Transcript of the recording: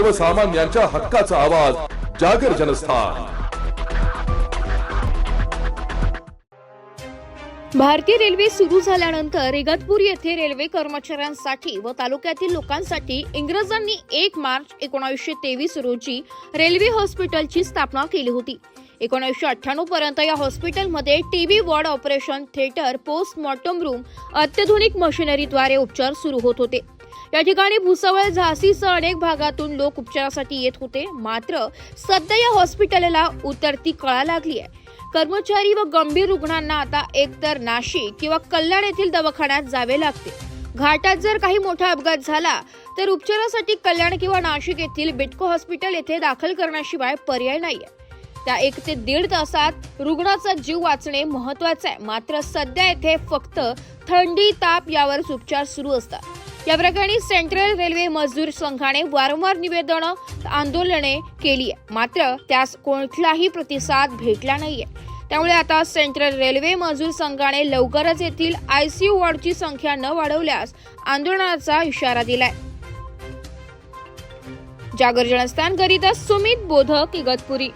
सर्वसामान्यांच्या हक्काचा आवाज जागर जनस्थान। भारतीय रेल्वे सुरू झाल्यानंतर इगतपुरी येथे रेल्वे कर्मचाऱ्यांसाठी व तालुक्यातील लोकांसाठी इंग्रजांनी 1 मार्च 1923 रोजी रेल्वे हॉस्पिटलची स्थापना केली होती। 1998 पर्यंत या हॉस्पिटलमध्ये TB ward, operation theatre, postmortem room, अत्याधुनिक मशिनरीद्वारे उपचार सुरू होत होते। या ठिकाणी भुसावळ, झाशीसह अनेक भागातून लोक उपचारासाठी येत होते। मात्र सध्या या हॉस्पिटलला उतरती कळा लागली आहे। कर्मचारी व गंभीर रुग्णांना आता एकतर नाशिक किंवा कल्याण येथील दवाखान्यात जावे लागते। घाटात जर काही मोठा अपघात झाला तर उपचारासाठी कल्याण किंवा नाशिक येथील बिटको हॉस्पिटल येथे दाखल करण्याशिवाय पर्याय नाहीये। त्या 1 ते 1.5 तासात रुग्णाचा जीव वाचणे महत्त्वाचे आहे। मात्र सध्या येथे फक्त थंडी, ताप यावरच उपचार सुरू असतात। या प्रकरणी सेंट्रल रेल्वे मजदूर संघाने वारंवार निवेदनं, आंदोलने केली आहे, मात्र त्यास कोणताही प्रतिसाद भेटला नाहीये। त्यामुळे आता सेंट्रल रेल्वे मजदूर संघाने लवकरच येथील आयसीयू वॉर्डची संख्या न वाढवल्यास आंदोलनाचा इशारा दिलाय। जागर जनस्थान करिता सुमित बोधक, इगतपुरी।